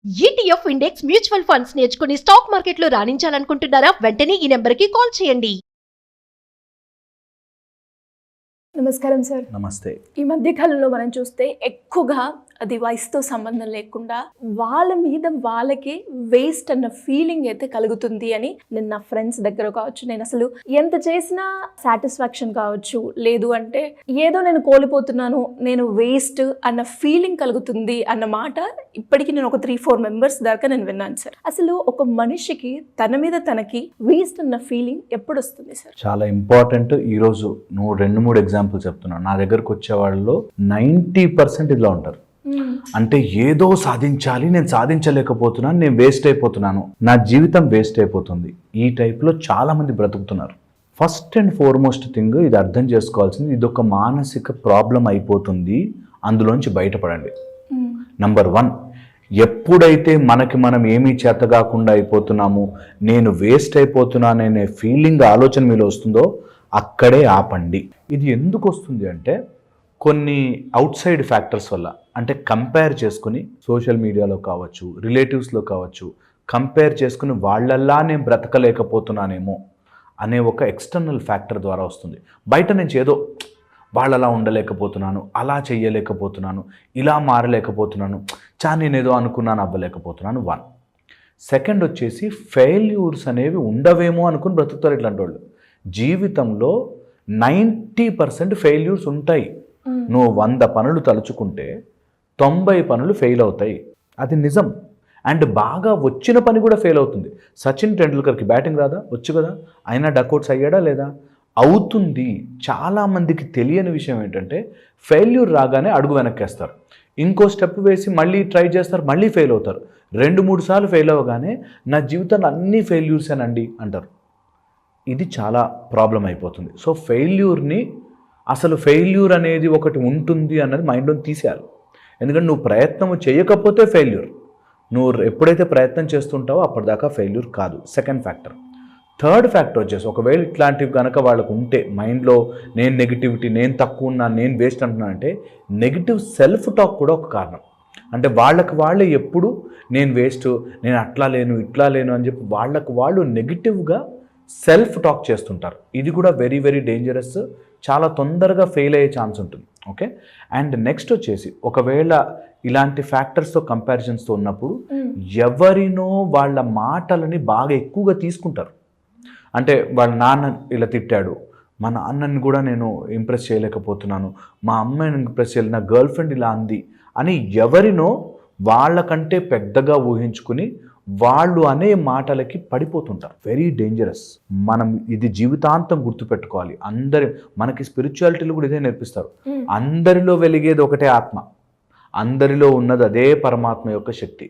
ETF index mutual funds నేర్చుకుని stock మార్కెట్లో రాణించాలనుకుంటున్నారా? వెంటనే ఈ నెంబర్కి కాల్ చేయండి. నమస్కారం సార్. నమస్తే. ఈ మధ్య కాలంలో మనం చూస్తే ఎక్కువగా అది వయసుతో సంబంధం లేకుండా వాళ్ళ మీద వాళ్ళకి వేస్ట్ అన్న ఫీలింగ్ అయితే కలుగుతుంది అని నేను నా ఫ్రెండ్స్ దగ్గర కావచ్చు, నేను అసలు ఎంత చేసినా సాటిస్ఫాక్షన్ కావచ్చు, లేదు అంటే ఏదో నేను కోల్పోతున్నాను, నేను వేస్ట్ అన్న ఫీలింగ్ కలుగుతుంది అన్న మాట ఇప్పటికీ నేను ఒక 3-4 మెంబర్స్ దాకా నేను విన్నాను సార్. అసలు ఒక మనిషికి తన మీద తనకి వేస్ట్ అన్న ఫీలింగ్ ఎప్పుడు వస్తుంది సార్? చాలా ఇంపార్టెంట్. ఈరోజు నువ్వు 2-3 ఎగ్జాంపుల్ చెప్తున్నావు. నా దగ్గరకు వచ్చే వాళ్ళలో 90% ఇలా ఉంటారు. అంటే ఏదో సాధించాలి, నేను సాధించలేకపోతున్నాను, నేను వేస్ట్ అయిపోతున్నాను, నా జీవితం వేస్ట్ అయిపోతుంది. ఈ టైప్లో చాలా మంది బ్రతుకుతున్నారు. ఫస్ట్ అండ్ ఫార్మోస్ట్ థింగ్ ఇది అర్థం చేసుకోవాల్సింది, ఇది ఒక మానసిక ప్రాబ్లం అయిపోతుంది. అందులోంచి బయటపడండి. నంబర్ 1, ఎప్పుడైతే మనకి మనం ఏమీ చేత కాకుండా అయిపోతున్నాము, నేను వేస్ట్ అయిపోతున్నాననే ఫీలింగ్ ఆలోచన మీలో వస్తుందో అక్కడే ఆపండి. ఇది ఎందుకు వస్తుంది అంటే కొన్ని అవుట్ సైడ్ ఫ్యాక్టర్స్ వల్ల. అంటే కంపేర్ చేసుకుని సోషల్ మీడియాలో కావచ్చు, రిలేటివ్స్లో కావచ్చు, కంపేర్ చేసుకుని వాళ్ళల్లా నేను బ్రతకలేకపోతున్నానేమో అనే ఒక ఎక్స్టర్నల్ ఫ్యాక్టర్ ద్వారా వస్తుంది. బయట నుంచి ఏదో వాళ్ళలా ఉండలేకపోతున్నాను, అలా చెయ్యలేకపోతున్నాను, ఇలా మారలేకపోతున్నాను, నేనేదో అనుకున్నాను అవ్వలేకపోతున్నాను. 1. సెకండ్ వచ్చేసి ఫెయిల్యూర్స్ అనేవి ఉండవేమో అనుకుని బ్రతుకుతారు ఇట్లాంటి వాళ్ళు. జీవితంలో 90% ఫెయిల్యూర్స్ ఉంటాయి. నువ్వు 100 పనులు తలుచుకుంటే 90 పనులు ఫెయిల్ అవుతాయి. అది నిజం. అండ్ బాగా వచ్చిన పని కూడా ఫెయిల్ అవుతుంది. సచిన్ టెండూల్కర్కి బ్యాటింగ్ రాదా? వచ్చు కదా. అయినా డక్అవుట్స్ అయ్యాడా లేదా? అవుతుంది. చాలామందికి తెలియని విషయం ఏంటంటే ఫెయిల్యూర్ రాగానే అడుగు వెనక్కేస్తారు, ఇంకో స్టెప్ వేసి మళ్ళీ ట్రై చేస్తారు, మళ్ళీ ఫెయిల్ అవుతారు. 2-3 సార్లు ఫెయిల్ అవ్వగానే నా జీవితంలో అన్నీ ఫెయిల్యూర్సేనండి అంటారు. ఇది చాలా ప్రాబ్లం అయిపోతుంది. సో ఫెయిల్యూర్ని, అసలు ఫెయిల్యూర్ అనేది ఒకటి ఉంటుంది అన్నది మైండ్లో తీసేయాలి. ఎందుకంటే నువ్వు ప్రయత్నం చేయకపోతే ఫెయిల్యూర్, నువ్వు ఎప్పుడైతే ప్రయత్నం చేస్తుంటావో అప్పటిదాకా ఫెయిల్యూర్ కాదు. Second factor. థర్డ్ ఫ్యాక్టర్ వచ్చేసి ఒకవేళ ఇట్లాంటివి కనుక వాళ్ళకు ఉంటే మైండ్లో, నేను నెగిటివిటీ, నేను తక్కువ ఉన్నాను, నేను వేస్ట్ అంటున్నానంటే నెగిటివ్ సెల్ఫ్ టాక్ కూడా ఒక కారణం. అంటే వాళ్ళే ఎప్పుడు నేను వేస్ట్, నేను అట్లా లేను, ఇట్లా లేను అని చెప్పి వాళ్ళు నెగిటివ్గా సెల్ఫ్ టాక్ చేస్తుంటారు. ఇది కూడా వెరీ వెరీ డేంజరస్. చాలా తొందరగా ఫెయిల్ అయ్యే ఛాన్స్ ఉంటుంది. ఓకే. అండ్ నెక్స్ట్ వచ్చేసి ఒకవేళ ఇలాంటి ఫ్యాక్టర్స్తో కంపారిజన్స్తో ఉన్నప్పుడు ఎవరినో వాళ్ళ మాటలని బాగా ఎక్కువగా తీసుకుంటారు. అంటే వాళ్ళ నాన్న ఇలా తిట్టాడు, మా నాన్నని కూడా నేను ఇంప్రెస్ చేయలేకపోతున్నాను, మా అమ్మాయిని ఇంప్రెస్ చేయలేదు, నా గర్ల్ ఫ్రెండ్ ఇలా అంది అని ఎవరినో వాళ్ళకంటే పెద్దగా ఊహించుకుని వాళ్ళు అనే మాటలకి పడిపోతుంటారు. Very dangerous. మనం ఇది జీవితాంతం గుర్తుపెట్టుకోవాలి. మనకి స్పిరిచువాలిటీలు కూడా ఇదే నేర్పిస్తారు. అందరిలో వెలిగేది ఒకటే ఆత్మ, అందరిలో ఉన్నది అదే పరమాత్మ యొక్క శక్తి.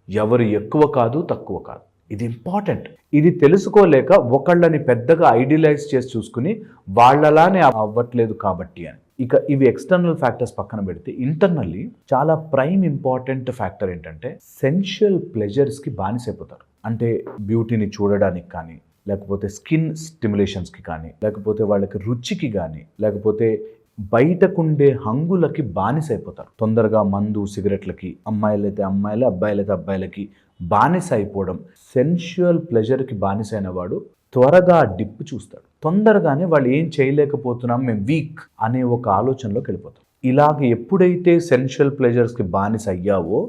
ఎవరు ఎక్కువ కాదు, తక్కువ కాదు. ఇది ఇంపార్టెంట్. ఇది తెలుసుకోలేక ఒకళ్ళని పెద్దగా ఐడియలైజ్ చేసి చూసుకుని వాళ్ళలానే అవ్వట్లేదు కాబట్టి అని. ఇక ఇవి ఎక్స్టర్నల్ ఫ్యాక్టర్స్ పక్కన పెడితే ఇంటర్నల్లీ చాలా ప్రైమ్ ఇంపార్టెంట్ ఫ్యాక్టర్ ఏంటంటే సెన్షువల్ ప్లెజర్స్కి బానిసైపోతారు. అంటే బ్యూటీని చూడడానికి కానీ, లేకపోతే స్కిన్ స్టిమ్యులేషన్స్కి కానీ, లేకపోతే వాళ్ళకి రుచికి కానీ, లేకపోతే బయటకుండే హంగులకి బానిసైపోతారు. తొందరగా మందు, సిగరెట్లకి, అమ్మాయిలైతే అమ్మాయిలు, అబ్బాయిలైతే అబ్బాయిలకి బానిస అయిపోవడం. సెన్షువల్ ప్లెజర్కి బానిసైన వాడు త్వరగా డిప్ చూస్తాడు. తొందరగానే వాళ్ళు ఏం చేయలేకపోతున్నాం, మేము వీక్ అనే ఒక ఆలోచనలోకి వెళ్ళిపోతాం. ఇలాగ ఎప్పుడైతే సెన్షువల్ ప్లెజర్స్కి బానిస అయ్యావో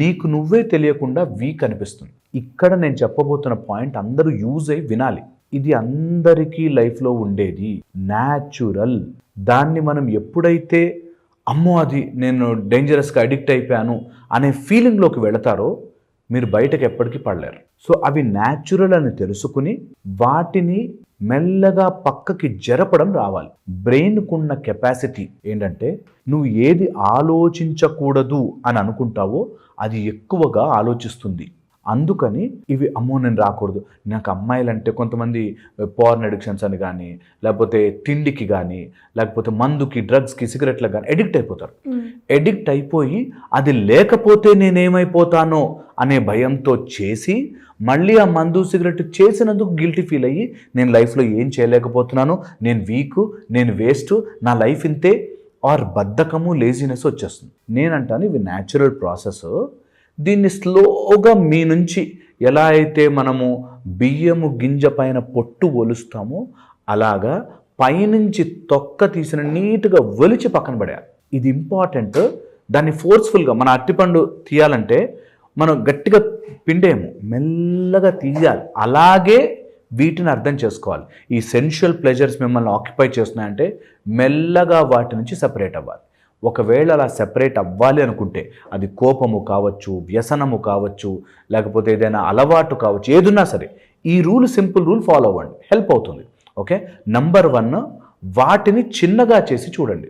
నీకు నువ్వే తెలియకుండా వీక్ అనిపిస్తుంది. ఇక్కడ నేను చెప్పబోతున్న పాయింట్ అందరూ యూజ్ అయ్యి వినాలి. ఇది అందరికీ లైఫ్లో ఉండేది, న్యాచురల్. దాన్ని మనం ఎప్పుడైతే అమ్మో అది నేను డేంజరస్గా అడిక్ట్ అయిపోయాను అనే ఫీలింగ్లోకి వెళతారో మీరు బయటకు ఎప్పటికీ పడలేరు. సో అవి న్యాచురల్ అని తెలుసుకుని వాటిని మెల్లగా పక్కకి జరపడం రావాలి. బ్రెయిన్కున్న కెపాసిటీ ఏంటంటే నువ్వు ఏది ఆలోచించకూడదు అని అనుకుంటావో అది ఎక్కువగా ఆలోచిస్తుంది. అందుకని ఇవి అమ్మో నేను రాకూడదు, నాకు అమ్మాయిలంటే కొంతమంది పోర్న్ అడిక్షన్స్ అని కానీ, లేకపోతే తిండికి కానీ, లేకపోతే మందుకి, డ్రగ్స్కి, సిగరెట్లకు కానీ ఎడిక్ట్ అయిపోతారు. ఎడిక్ట్ అయిపోయి అది లేకపోతే నేనేమైపోతానో అనే భయంతో చేసి మళ్ళీ ఆ మందు, సిగరెట్ చేసినందుకు గిల్టీ ఫీల్ అయ్యి నేను లైఫ్లో ఏం చేయలేకపోతున్నాను, నేను వీక్, నేను వేస్ట్, నా లైఫ్ ఇంతే, ఆర్ బద్ధకము, లేజినెస్ వచ్చేస్తుంది. నేనంటాను ఇవి న్యాచురల్ ప్రాసెస్. దీన్ని స్లోగా మీ నుంచి ఎలా అయితే మనము బియ్యము గింజ పైన పొట్టు ఒలుస్తామో అలాగా పైనుంచి తొక్క తీసిన నీట్గా ఒలిచి పక్కన పడేయాలి. ఇది ఇంపార్టెంట్. దాన్ని ఫోర్స్ఫుల్గా మన అరటిపండు తీయాలంటే మనం గట్టిగా పిండేము, మెల్లగా తీయాలి. అలాగే వీటిని అర్థం చేసుకోవాలి. ఈ సెన్షువల్ ప్లెజర్స్ మిమ్మల్ని ఆక్యుపై చేస్తున్నాయంటే మెల్లగా వాటి నుంచి సెపరేట్ అవ్వాలి. ఒకవేళ అలా సెపరేట్ అవ్వాలి అనుకుంటే అది కోపము కావచ్చు, వ్యసనము కావచ్చు, లేకపోతే ఏదైనా అలవాటు కావచ్చు, ఏదున్నా సరే ఈ సింపుల్ రూల్ ఫాలో అవ్వండి, హెల్ప్ అవుతుంది. ఓకే, నంబర్ 1, వాటిని చిన్నగా చేసి చూడండి.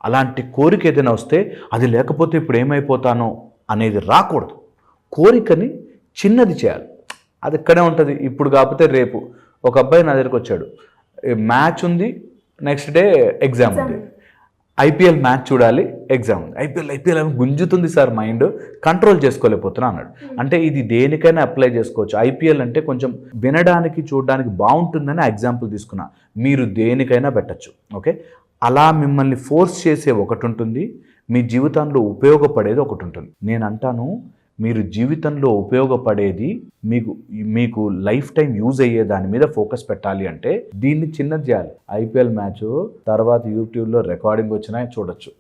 అలాంటి కోరిక ఏదైనా వస్తే అది లేకపోతే ఇప్పుడు ఏమైపోతానో అనేది రాకూడదు. కోరికని చిన్నది చేయాలి. అది ఇక్కడే ఉంటుంది. ఇప్పుడు కాకపోతే రేపు. ఒక అబ్బాయి నా దగ్గరికి వచ్చాడు, మ్యాచ్ ఉంది, నెక్స్ట్ డే ఎగ్జామ్ ఉంది, ఐపీఎల్ మ్యాచ్ చూడాలి, ఎగ్జామ్ ఉంది, ఐపీఎల్ గుంజుతుంది సార్, మైండ్ కంట్రోల్ చేసుకోలేకపోతున్నా అన్నాడు. అంటే ఇది దేనికైనా అప్లై చేసుకోవచ్చు. ఐపీఎల్ అంటే కొంచెం వినడానికి చూడడానికి బాగుంటుందని ఎగ్జాంపుల్ తీసుకున్నా. మీరు దేనికైనా పెట్టచ్చు. ఓకే, అలా మిమ్మల్ని ఫోర్స్ చేసే ఒకటి ఉంటుంది, మీ జీవితంలో ఉపయోగపడేది ఒకటి ఉంటుంది. నేను అంటాను, మీరు జీవితంలో ఉపయోగపడేది మీకు లైఫ్ టైం యూజ్ అయ్యే దాని మీద ఫోకస్ పెట్టాలి అంటే దీన్ని చిన్నది చేయాలి. ఐపీఎల్ మ్యాచ్ తర్వాత యూట్యూబ్లో రికార్డింగ్ వచ్చినా చూడొచ్చు.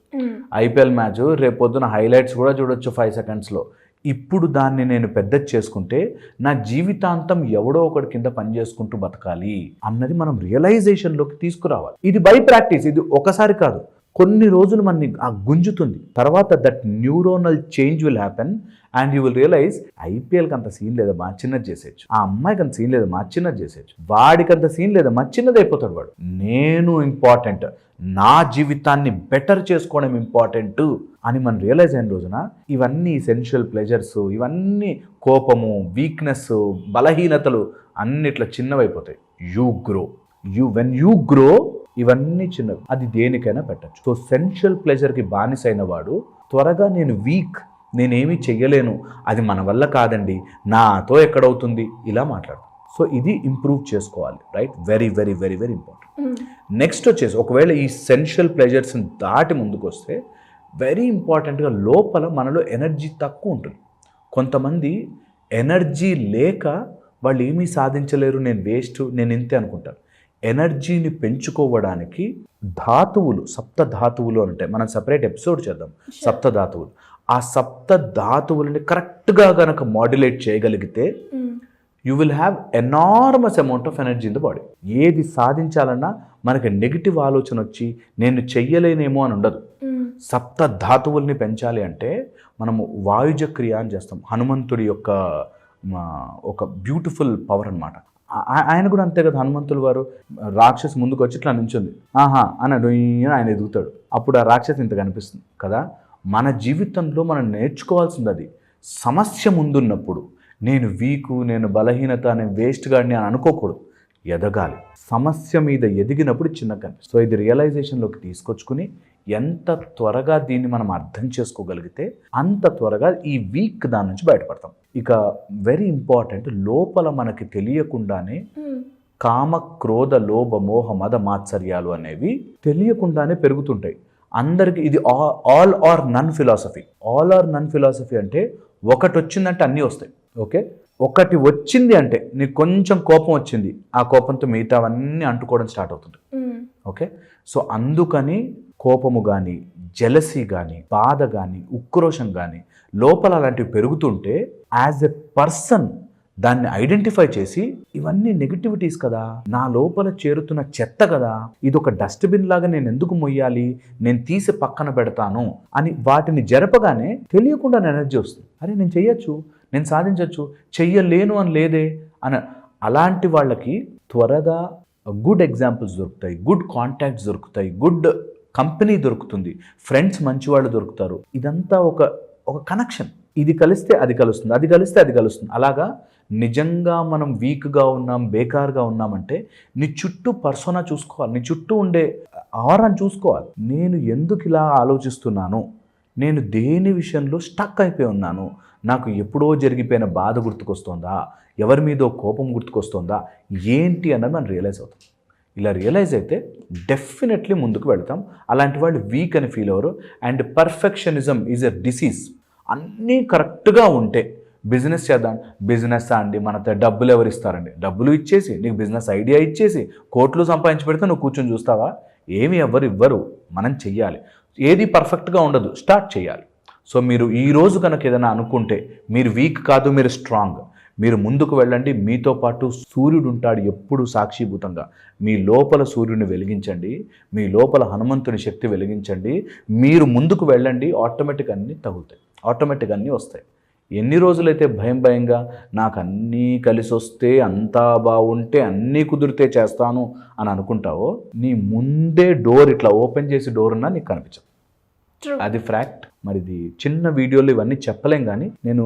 ఐపీఎల్ మ్యాచ్ రేపొద్దున హైలైట్స్ కూడా చూడొచ్చు 5 సెకండ్స్లో. ఇప్పుడు దాన్ని నేను పెద్దది చేసుకుంటే నా జీవితాంతం ఎవడో ఒకటి కింద పని చేసుకుంటూ బతకాలి అన్నది మనం రియలైజేషన్లోకి తీసుకురావాలి. ఇది బై ప్రాక్టీస్, ఇది ఒకసారి కాదు, కొన్ని రోజులు మనని గుంజుతుంది. తర్వాత that neuronal change will happen and you will realize ఐపీఎల్కి అంత సీన్ లేదమ్మా, చిన్నది చేసేయచ్చు. ఆ అమ్మాయికి అంత సీన్ లేదమ్మా, చిన్నది చేసేయచ్చు. వాడికి అంత సీన్ లేదమ్మా, చిన్నది అయిపోతాడు వాడు. నేను ఇంపార్టెంట్, నా జీవితాన్ని బెటర్ చేసుకోవడం ఇంపార్టెంట్ అని మనం రియలైజ్ అయిన రోజున ఇవన్నీ సెన్షువల్ ప్లెజర్స్, ఇవన్నీ కోపము, వీక్నెస్, బలహీనతలు అన్నిట్లా చిన్నవైపోతాయి. వెన్ యూ గ్రో ఇవన్నీ చిన్నవి. అది దేనికైనా పెట్టచ్చు. సో సెన్షువల్ ప్లెజర్కి బానిసైన వాడు త్వరగా నేను వీక్, నేనేమీ చెయ్యలేను, అది మన వల్ల కాదండి, నాతో ఎక్కడవుతుంది, ఇలా మాట్లాడతాం. సో ఇది ఇంప్రూవ్ చేసుకోవాలి, right? Very very very very important. Next వచ్చేసి ఒకవేళ ఈ సెన్షువల్ ప్లెజర్స్ని దాటి ముందుకు వస్తే వెరీ ఇంపార్టెంట్గా లోపల మనలో ఎనర్జీ తక్కువ ఉంటుంది. కొంతమంది ఎనర్జీ లేక వాళ్ళు ఏమీ సాధించలేరు, నేను వేస్ట్, నేను ఇంతే అనుకుంటారు. ఎనర్జీని పెంచుకోవడానికి ధాతువులు, సప్త ధాతువులు అని ఉంటాయి. మనం సపరేట్ ఎపిసోడ్ చేద్దాం సప్త ధాతువులు. ఆ సప్త ధాతువులని కరెక్ట్గా కనుక మాడ్యులేట్ చేయగలిగితే you will have enormous amount of energy in the body. ఏది సాధించాలన్నా మనకి నెగిటివ్ ఆలోచన వచ్చి నేను చెయ్యలేనేమో అని ఉండదు. సప్త ధాతువుల్ని పెంచాలి అంటే మనము వాయుజ క్రియ అని చేస్తాం. హనుమంతుడి యొక్క ఒక బ్యూటిఫుల్ పవర్ అన్నమాట. ఆయన కూడా అంతే కదా. హనుమంతులు వారు రాక్షసు ముందుకు వచ్చి ఇట్లా నుంచింది, ఆహా అని ఆయన ఎదుగుతాడు. అప్పుడు ఆ రాక్షసు ఇంత కనిపిస్తుంది కదా. మన జీవితంలో మనం నేర్చుకోవాల్సింది అది. సమస్య ముందున్నప్పుడు నేను వీకు, నేను బలహీనత, నేను వేస్ట్ గాడిని అని అనుకోకూడదు, ఎదగాలి. సమస్య మీద ఎదిగినప్పుడు చిన్నగా కనిపిస్తుంది. సో ఇది రియలైజేషన్లోకి తీసుకొచ్చుకుని ఎంత త్వరగా దీన్ని మనం అర్థం చేసుకోగలిగితే అంత త్వరగా ఈ వీక్ దాని నుంచి బయటపడతాం. ఇక వెరీ ఇంపార్టెంట్, లోపల మనకి తెలియకుండానే కామ, క్రోధ, లోభ, మోహ, మద, మాత్సర్యాలు అనేవి తెలియకుండానే పెరుగుతుంటాయి. అందరికీ ఇది all or none philosophy. All or none philosophy అంటే ఒకటి వచ్చిందంటే అన్నీ వస్తాయి. ఓకే, ఒకటి వచ్చింది అంటే నీకు కొంచెం కోపం వచ్చింది, ఆ కోపంతో మిగతావన్నీ అంటుకోవడం స్టార్ట్ అవుతుంది. ఓకే, సో అందుకని కోపము కానీ, జెలసీ కానీ, బాధ కానీ, ఉక్రోషం కానీ లోపల అలాంటివి పెరుగుతుంటే యాజ్ ఎ పర్సన్ దాన్ని ఐడెంటిఫై చేసి ఇవన్నీ నెగిటివిటీస్ కదా, నా లోపల చేరుతున్న చెత్త కదా, ఇది ఒక డస్ట్బిన్ లాగా నేను ఎందుకు మొయ్యాలి, నేను తీసి పక్కన పెడతాను అని వాటిని జరపగానే తెలియకుండా ఎనర్జీ వస్తుంది. అరే నేను చెయ్యొచ్చు, నేను సాధించవచ్చు, చెయ్యలేను అని లేదే అని. అలాంటి వాళ్ళకి త్వరగా గుడ్ ఎగ్జాంపుల్స్ దొరుకుతాయి, గుడ్ కాంటాక్ట్స్ దొరుకుతాయి, గుడ్ కంపెనీ దొరుకుతుంది, ఫ్రెండ్స్ మంచి వాళ్ళు దొరుకుతారు. ఇదంతా ఒక కనెక్షన్. ఇది కలిస్తే అది కలుస్తుంది, అది కలిస్తే అది కలుస్తుంది. అలాగా నిజంగా మనం వీక్గా ఉన్నాం, బేకార్గా ఉన్నామంటే నీ చుట్టూ పర్సోనా చూసుకోవాలి, నీ చుట్టూ ఉండే ఆరాని చూసుకోవాలి. నేను ఎందుకు ఇలా ఆలోచిస్తున్నాను, నేను దేని విషయంలో స్టక్ అయిపోయి ఉన్నాను, నాకు ఎప్పుడో జరిగిపోయిన బాధ గుర్తుకొస్తుందా, ఎవరి మీదో కోపం గుర్తుకొస్తుందా, ఏంటి అన్నది మనం రియలైజ్ అవుతాం. ఇలా రియలైజ్ అయితే డెఫినెట్లీ ముందుకు వెళ్తాం. అలాంటి వాళ్ళు వీక్ అని ఫీల్ అవ్వరు. And perfectionism is a disease. అన్నీ కరెక్ట్గా ఉంటే బిజినెస్ చేద్దాం. బిజినెస్ అండి మనతో డబ్బులు ఎవరు ఇస్తారండి? డబ్బులు ఇచ్చేసి నీకు బిజినెస్ ఐడియా ఇచ్చేసి కోట్లు సంపాదించి పెడితే నువ్వు కూర్చొని చూస్తావా? ఏమి ఎవరు ఇవ్వరు. మనం చెయ్యాలి. ఏది పర్ఫెక్ట్గా ఉండదు, స్టార్ట్ చేయాలి. సో మీరు ఈ రోజు కనుక ఏదైనా అనుకుంటే మీరు వీక్ కాదు, మీరు స్ట్రాంగ్. మీరు ముందుకు వెళ్ళండి. మీతో పాటు సూర్యుడు ఉంటాడు ఎప్పుడు సాక్షిభూతంగా. మీ లోపల సూర్యుడిని వెలిగించండి, మీ లోపల హనుమంతుని శక్తి వెలిగించండి. మీరు ముందుకు వెళ్ళండి. ఆటోమేటిక్ అన్నీ తగులుతాయి, ఆటోమేటిక్ అన్నీ వస్తాయి. ఎన్ని రోజులైతే భయంగా నాకు అన్నీ కలిసి వస్తే, అంతా బాగుంటే, అన్నీ కుదిరితే చేస్తాను అని అనుకుంటావో, నీ ముందే డోర్ ఇట్లా ఓపెన్ చేసి డోర్ ఉన్నా నీకు కనిపించదు. అది ఫ్యాక్ట్. మరి ఇది చిన్న వీడియోలో ఇవన్నీ చెప్పలేం, కానీ నేను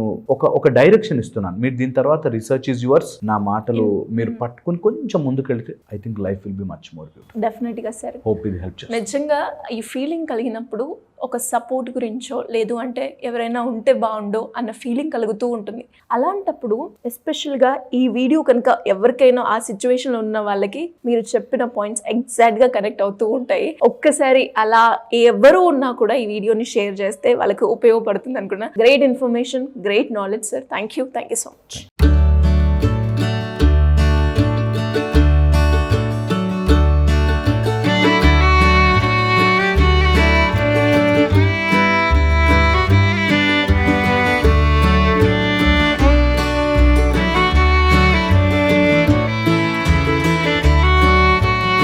ఒక డైరెక్షన్ ఇస్తున్నాను. మీరు దీని తర్వాత రీసెర్చ్ ఈజ్ యువర్స్. నా మాటలు మీరు పట్టుకుని కొంచెం ముందుకెళ్తే I think life will be much more beautiful. డెఫినెట్గా సార్. హోప్ ఇది హెల్ప్ చేస్తుంది. నిజంగా ఈ ఫీలింగ్ కలిగినప్పుడు ఒక సపోర్ట్ గురించో లేదు అంటే ఎవరైనా ఉంటే బాగుండో అన్న ఫీలింగ్ కలుగుతూ ఉంటుంది. అలాంటప్పుడు ఎస్పెషల్గా ఈ వీడియో కనుక ఎవరికైనా ఆ సిచ్యువేషన్లో ఉన్న వాళ్ళకి మీరు చెప్పిన పాయింట్స్ ఎగ్జాక్ట్గా కనెక్ట్ అవుతూ ఉంటాయి. ఒక్కసారి అలా ఎవరు ఉన్నా కూడా ఈ వీడియోని షేర్ చేస్తే వాళ్ళకి ఉపయోగపడుతుంది అనుకున్నా. Great information, great knowledge sir. Thank you so much.